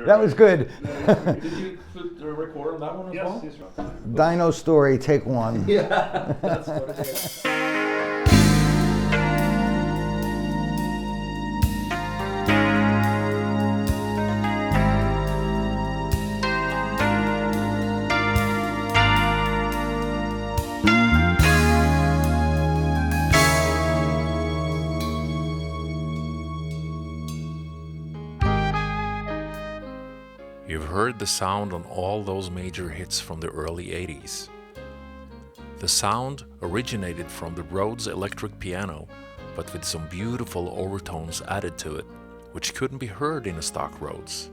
That was good. Did you put the record on that one as well? Yes, right. Dyno story, take one. Yeah, that's what it is. You've heard the sound on all those major hits from the early 80s. The sound originated from the Rhodes electric piano, but with some beautiful overtones added to it, which couldn't be heard in a stock Rhodes.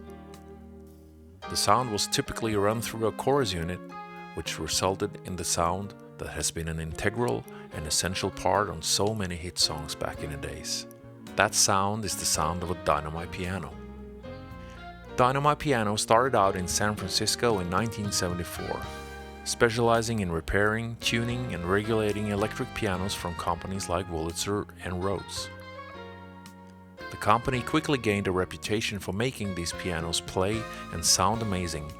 The sound was typically run through a chorus unit, which resulted in the sound that has been an integral and essential part on so many hit songs back in the days. That sound is the sound of a Dyno My Piano. Dyno My Piano started out in San Francisco in 1974, specializing in repairing, tuning and regulating electric pianos from companies like Wurlitzer and Rhodes. The company quickly gained a reputation for making these pianos play and sound amazing,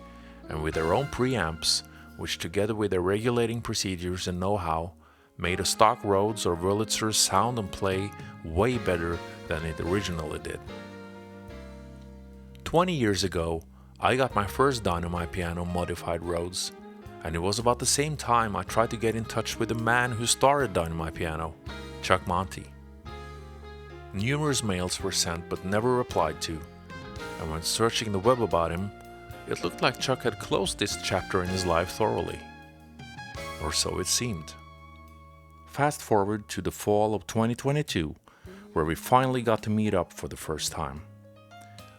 and with their own preamps, which together with their regulating procedures and know-how, made a stock Rhodes or Wurlitzer sound and play way better than it originally did. 20 years ago, I got my first Dyno My Piano modified Rhodes, and it was about the same time I tried to get in touch with the man who started Dyno My Piano, Chuck Monte. Numerous mails were sent but never replied to, and when searching the web about him, it looked like Chuck had closed this chapter in his life thoroughly. Or so it seemed. Fast forward to the fall of 2022, where we finally got to meet up for the first time.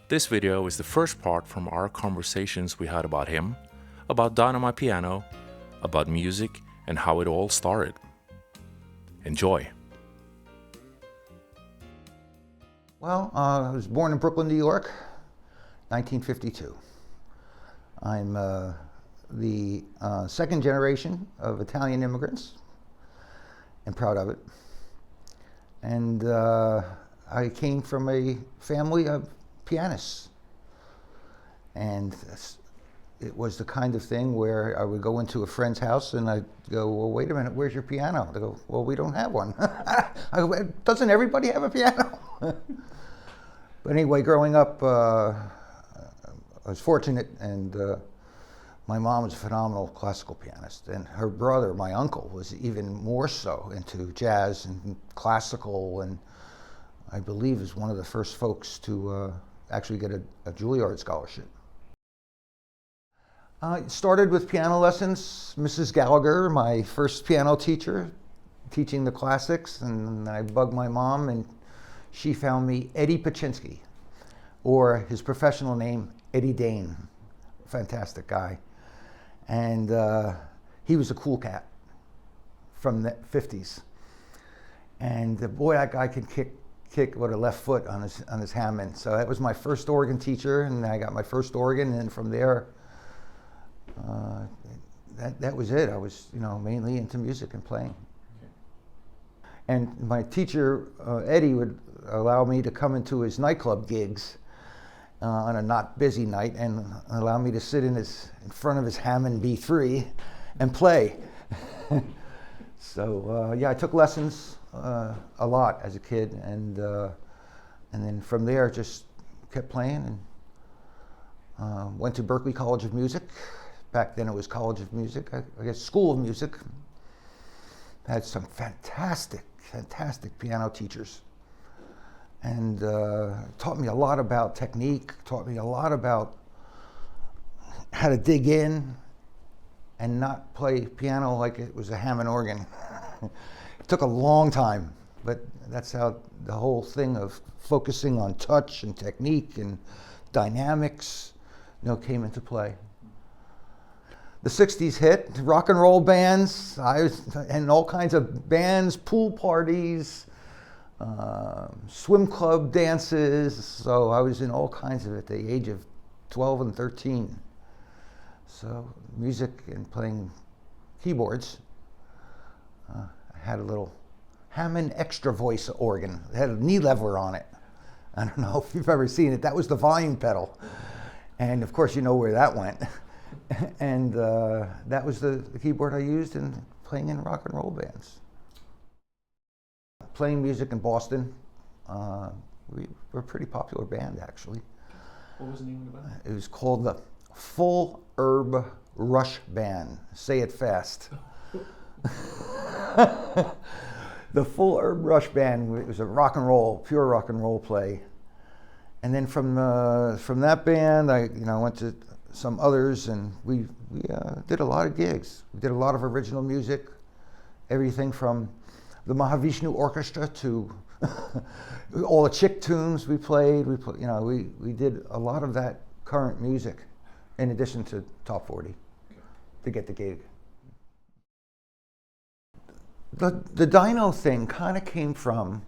This video is the first part from our conversations we had about him, about Dyno My Piano, about music, and how it all started. Enjoy! Well, I was born in Brooklyn, New York, 1952. I'm the second generation of Italian immigrants, and proud of it. And I came from a family of pianists, and it was the kind of thing where I would go into a friend's house and I'd go, well, wait a minute, where's your piano? They go, well, we don't have one. I go, doesn't everybody have a piano? But anyway, growing up, I was fortunate, and my mom was a phenomenal classical pianist, and her brother, my uncle, was even more so into jazz and classical, and I believe is one of the first folks to actually get a Juilliard scholarship. I started with piano lessons. Mrs. Gallagher, my first piano teacher, teaching the classics, and I bugged my mom, and she found me Eddie Paczynski, or his professional name, Eddie Dane. Fantastic guy. And he was a cool cat from the 50s. And boy, that guy could kick with a left foot on his Hammond. So that was my first organ teacher, and I got my first organ, and from there, that was it. I was, mainly into music and playing. And my teacher, Eddie, would allow me to come into his nightclub gigs on a not busy night, and allow me to sit in front of his Hammond B3 and play. So yeah, I took lessons a lot as a kid, and then from there just kept playing, and went to Berklee College of Music. Back then it was College of Music, I guess School of Music. Had some fantastic piano teachers, and taught me a lot about technique, taught me a lot about how to dig in and not play piano like it was a Hammond organ. It took a long time, but that's how the whole thing of focusing on touch and technique and dynamics, came into play. The 60s hit, rock and roll bands, and all kinds of bands, pool parties, swim club dances. So I was in all kinds of it at the age of 12 and 13. So music and playing keyboards. I had a little Hammond extra voice organ. It had a knee leveler on it. I don't know if you've ever seen it. That was the volume pedal. And of course, you know where that went. And that was the keyboard I used in playing in rock and roll bands. Playing music in Boston. We were a pretty popular band, actually. What was the name of the band? It was called the Full Herb Rush Band. Say it fast. The Full Herb Rush Band. It was a rock and roll, pure rock and roll play. And then from that band, I went to some others, and we did a lot of gigs. We did a lot of original music, everything from the Mahavishnu Orchestra to all the chick tunes we played. We did a lot of that current music, in addition to top 40, to get the gig. The dyno thing kind of came from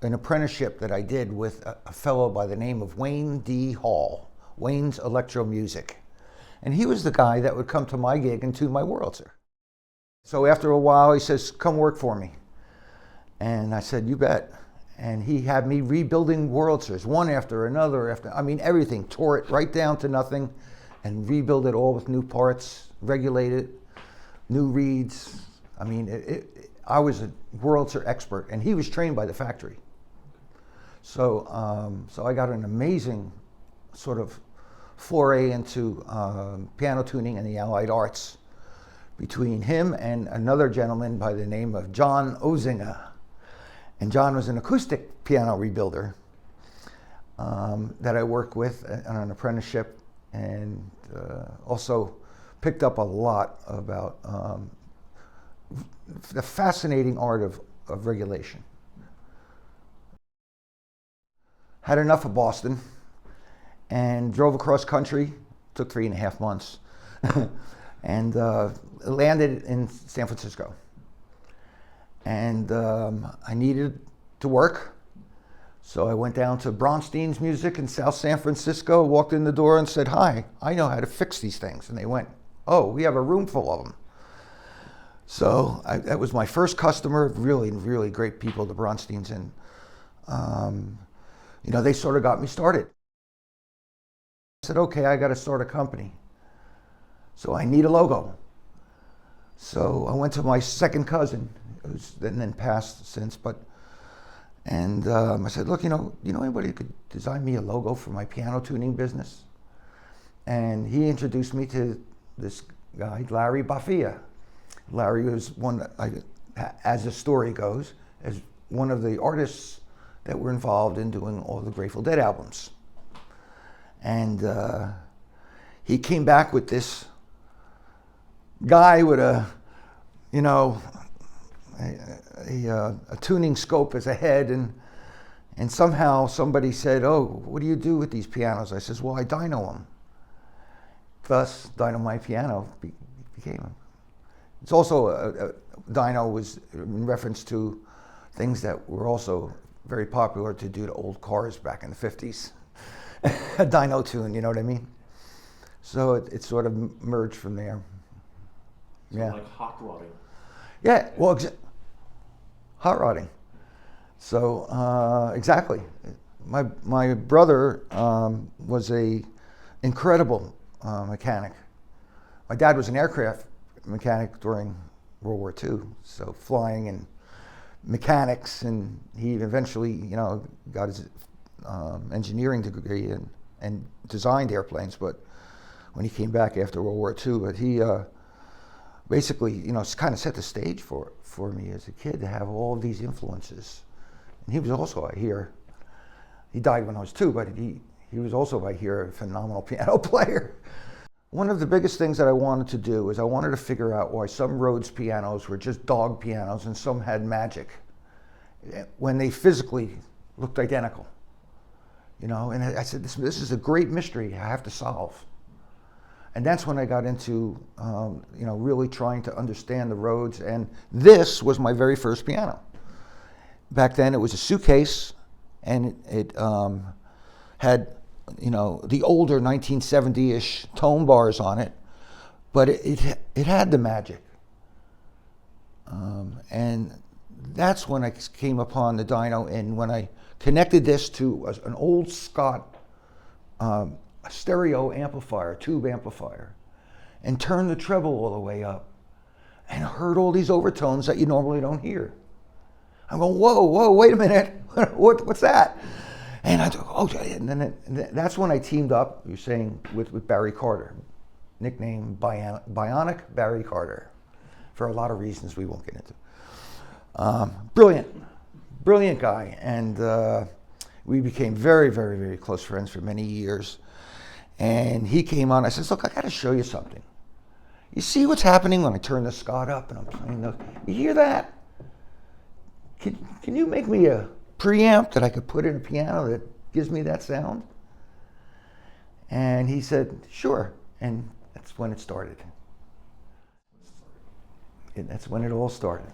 an apprenticeship that I did with a fellow by the name of Wayne D. Hall, Wayne's Electro Music. And he was the guy that would come to my gig and tune my Wurlitzer. So after a while, he says, come work for me. And I said, you bet. And he had me rebuilding Wurlitzers, one after another, everything, tore it right down to nothing and rebuild it all with new parts, regulate it, new reeds. I was a Wurlitzer expert, and he was trained by the factory. So I got an amazing sort of foray into piano tuning and the Allied arts between him and another gentleman by the name of John Ozinga. And John was an acoustic piano rebuilder that I worked with on an apprenticeship, and also picked up a lot about the fascinating art of regulation. Had enough of Boston and drove across country. Took 3.5 months. And landed in San Francisco. And I needed to work. So I went down to Bronstein's Music in South San Francisco, walked in the door and said, hi, I know how to fix these things. And they went, oh, we have a room full of them. So that was my first customer, really, really great people, the Bronsteins. And, they sort of got me started. I said, okay, I got to start a company. So I need a logo. So I went to my second cousin, who's then passed since, and I said, look, you know anybody who could design me a logo for my piano tuning business? And he introduced me to this guy, Larry Baffia. Larry was one that, as the story goes, as one of the artists that were involved in doing all the Grateful Dead albums. And he came back with this guy with a tuning scope as a head, and somehow somebody said, oh, what do you do with these pianos? I says, well, I dyno them. Thus, Dyno My Piano became. It's also, dyno was in reference to things that were also very popular to do to old cars back in the 50s. A dyno tune, you know what I mean? So it sort of merged from there. So yeah. Like hot rodding. Yeah, well, hot rodding. So exactly. My brother was a incredible mechanic. My dad was an aircraft mechanic during World War II, so flying and mechanics, and he eventually, got his engineering degree and designed airplanes. But when he came back after World War II, but he basically, kind of set the stage for me as a kid to have all of these influences. And he was also, I hear, he died when I was 2, but he was also, I hear, a phenomenal piano player. One of the biggest things that I wanted to do is I wanted to figure out why some Rhodes pianos were just dog pianos and some had magic when they physically looked identical. And I said, this is a great mystery I have to solve. And that's when I got into, really trying to understand the Rhodes. And this was my very first piano. Back then it was a suitcase, and it had, the older 1970-ish tone bars on it, but it had the magic. And that's when I came upon the dyno, and when I connected this to an old Scott stereo amplifier, tube amplifier, and turned the treble all the way up, and heard all these overtones that you normally don't hear. I'm going, whoa, wait a minute, what's that? And I thought, oh, and then that's when I teamed up, you're saying, with Barry Carter, nicknamed Bionic Barry Carter, for a lot of reasons we won't get into. Brilliant guy, and we became very, very, very close friends for many years. And he came on, I said, look, I gotta show you something. You see what's happening when I turn the Scott up and I'm playing those? You hear that? Can you make me a preamp that I could put in a piano that gives me that sound? And he said, sure. And that's when it started. And that's when it all started.